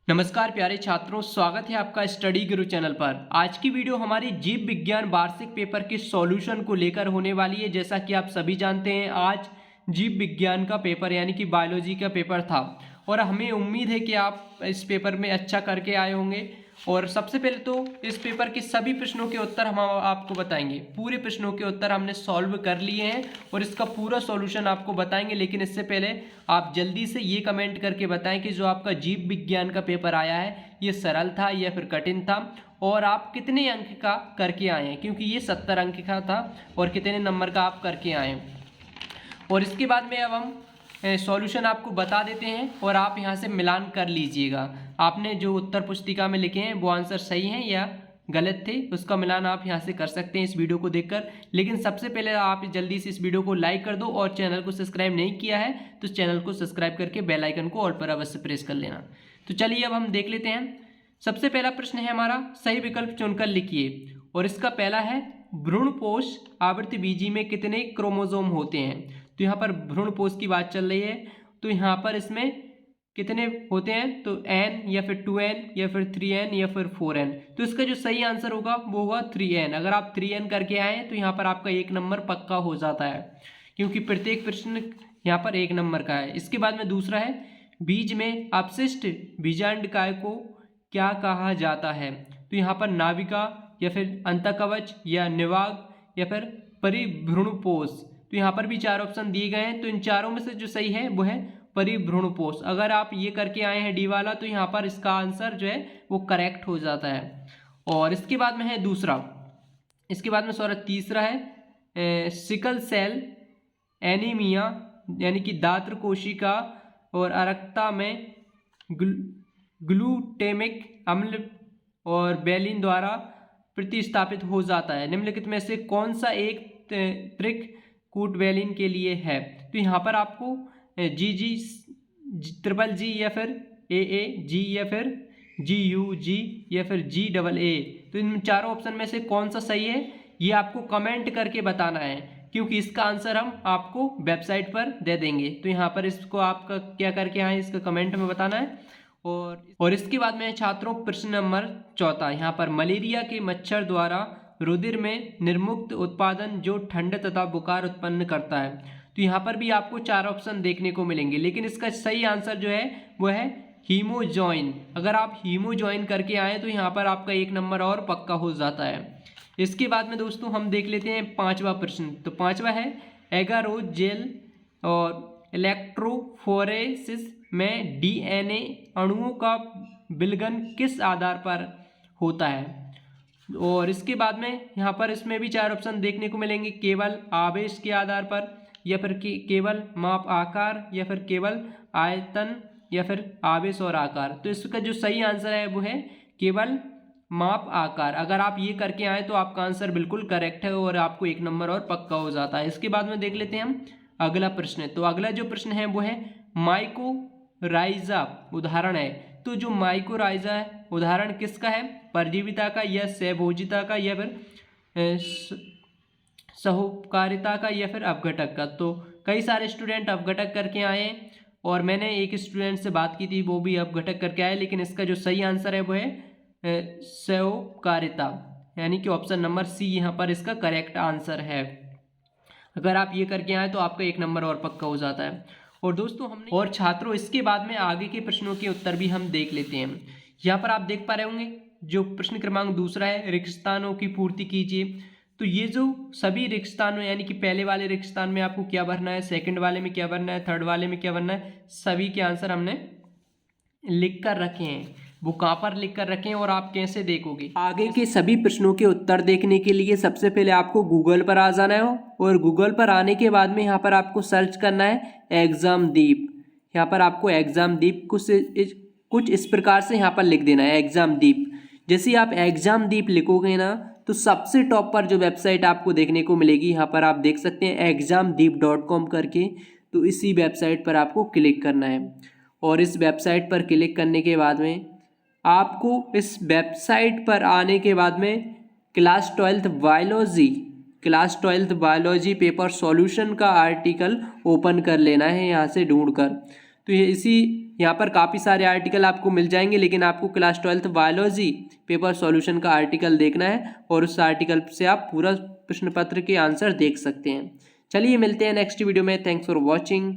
नमस्कार प्यारे छात्रों, स्वागत है आपका स्टडी गुरु चैनल पर। आज की वीडियो हमारी जीव विज्ञान वार्षिक पेपर के सॉल्यूशन को लेकर होने वाली है। जैसा कि आप सभी जानते हैं, आज जीव विज्ञान का पेपर यानी कि बायोलॉजी का पेपर था और हमें उम्मीद है कि आप इस पेपर में अच्छा करके आए होंगे। और सबसे पहले तो इस पेपर के सभी प्रश्नों के उत्तर हम आपको बताएंगे। पूरे प्रश्नों के उत्तर हमने सॉल्व कर लिए हैं और इसका पूरा सॉल्यूशन आपको बताएंगे। लेकिन इससे पहले आप जल्दी से ये कमेंट करके बताएं कि जो आपका जीव विज्ञान का पेपर आया है ये सरल था या फिर कठिन था, और आप कितने अंक का करके आए हैं, क्योंकि ये 70 अंक का था, और कितने नंबर का आप करके आए हैं। और इसके बाद में अब हम सॉल्यूशन आपको बता देते हैं और आप यहाँ से मिलान कर लीजिएगा। आपने जो उत्तर पुस्तिका में लिखे हैं वो आंसर सही हैं या गलत थे, उसका मिलान आप यहाँ से कर सकते हैं इस वीडियो को देखकर। लेकिन सबसे पहले आप जल्दी से इस वीडियो को लाइक कर दो, और चैनल को सब्सक्राइब नहीं किया है तो चैनल को सब्सक्राइब करके बेल आइकन को ऑल पर अवश्य प्रेस कर लेना। तो चलिए अब हम देख लेते हैं। सबसे पहला प्रश्न है हमारा, सही विकल्प चुनकर लिखिए। और इसका पहला है, भ्रूणपोष आवृतबीजी में कितने क्रोमोसोम होते हैं। तो यहाँ पर भ्रूणपोष की बात चल रही है, तो यहाँ पर इसमें कितने होते हैं, तो n या फिर 2n या फिर 3n या फिर 4n। तो इसका जो सही आंसर होगा वो होगा 3n। अगर आप 3n करके आए तो यहाँ पर आपका 1 नंबर पक्का हो जाता है, क्योंकि प्रत्येक प्रश्न यहाँ पर 1 नंबर का है। इसके बाद में दूसरा है, बीज में अपशिष्ट बीजांडकाय को क्या कहा जाता है। तो यहाँ पर नाभिका या फिर अंतःकवच या निवाग या फिर परिभ्रूणपोष। तो यहाँ पर भी 4 ऑप्शन दिए गए हैं, तो इन चारों में से जो सही है वो है परिभ्रूणपोष। अगर आप ये करके आए हैं डी वाला, तो यहाँ पर इसका आंसर जो है वो करेक्ट हो जाता है। और इसके बाद में है दूसरा, इसके बाद में तीसरा है, सिकल सेल एनीमिया यानी कि दात्र कोशिका और अरक्ता में ग्लूटेमिक अम्ल और बेलिन द्वारा प्रतिस्थापित हो जाता है। निम्नलिखित में से कौन सा एक त्रिक कूट बेलिन के लिए है। तो यहाँ पर आपको जी ट्रिपल जी या फिर ए जी या फिर जी यू जी या फिर जी डबल ए। तो इन चारों ऑप्शन में से कौन सा सही है ये आपको कमेंट करके बताना है, क्योंकि इसका आंसर हम आपको वेबसाइट पर दे देंगे। तो यहाँ पर इसको आपका क्या करके आए इसका कमेंट में बताना है। और इसके बाद में छात्रों प्रश्न नंबर 4, यहाँ पर मलेरिया के मच्छर द्वारा रुधिर में निर्मुक्त उत्पादन जो ठंड तथा बुखार उत्पन्न करता है। तो यहाँ पर भी आपको 4 ऑप्शन देखने को मिलेंगे, लेकिन इसका सही आंसर जो है वो है हीमोजॉइन। अगर आप हीमोजॉइन करके आए तो यहाँ पर आपका 1 नंबर और पक्का हो जाता है। इसके बाद में दोस्तों हम देख लेते हैं 5वां प्रश्न। तो 5वां है, एगारोज जेल और इलेक्ट्रोफोरेसिस में डीएनए अणुओं का विलयन किस आधार पर होता है। और इसके बाद में यहाँ पर इसमें भी 4 ऑप्शन देखने को मिलेंगे, केवल आवेश के आधार पर या फिर केवल माप आकार या फिर केवल आयतन या फिर आवेश और आकार। तो इसका जो सही आंसर है वो है केवल माप आकार। अगर आप ये करके आए तो आपका आंसर बिल्कुल करेक्ट है और आपको 1 नंबर और पक्का हो जाता है। इसके बाद में देख लेते हैं हम अगला प्रश्न। तो अगला जो प्रश्न है वो है, माइकोराइजा उदाहरण है। तो जो माइकोराइजा है उदाहरण किसका है, परजीविता का या सहभोजिता का या फिर सहोपकारिता का या फिर अपघटक का। तो कई सारे स्टूडेंट अपघटक करके आए हैं और मैंने एक स्टूडेंट से बात की थी वो भी अपघटक करके आए, लेकिन इसका जो सही आंसर है वो है सहोपकारिता, यानी कि ऑप्शन नंबर सी यहाँ पर इसका करेक्ट आंसर है। अगर आप ये करके आए तो आपका 1 नंबर और पक्का हो जाता है। और दोस्तों हमने और छात्रों इसके बाद में आगे के प्रश्नों के उत्तर भी हम देख लेते हैं। यहाँ पर आप देख पा रहे होंगे जो प्रश्न क्रमांक 2 है, रिक्त स्थानों की पूर्ति कीजिए। तो ये जो सभी रिक्त स्थानों यानी कि पहले वाले रिक्त स्थान में आपको क्या भरना है, सेकंड वाले में क्या भरना है, थर्ड वाले में क्या भरना है, सभी के आंसर हमने लिख कर रखे हैं। वो कहाँ पर लिख कर रखे हैं और आप कैसे देखोगे। आगे के सभी प्रश्नों के उत्तर देखने के लिए सबसे पहले आपको गूगल पर आ जाना है, और गूगल पर आने के बाद में यहाँ पर आपको सर्च करना है एग्जामदीप। यहाँ पर आपको एग्जामदीप कुछ इस प्रकार से यहाँ पर लिख देना है एग्जामदीप। जैसे ही आप एग्जामदीप लिखोगे ना तो सबसे टॉप पर जो वेबसाइट आपको देखने को मिलेगी, यहाँ पर आप देख सकते हैं examdeep.com करके। तो इसी वेबसाइट पर आपको क्लिक करना है, और इस वेबसाइट पर क्लिक करने के बाद में आपको इस वेबसाइट पर आने के बाद में class 12th biology paper solution का आर्टिकल ओपन कर लेना है यहाँ से ढूंढकर। तो तो ये इसी यहाँ पर काफ़ी सारे आर्टिकल आपको मिल जाएंगे, लेकिन आपको class 12th biology paper solution का आर्टिकल देखना है और उस आर्टिकल से आप पूरा प्रश्न पत्र के आंसर देख सकते हैं। चलिए मिलते हैं नेक्स्ट वीडियो में। Thanks for watching.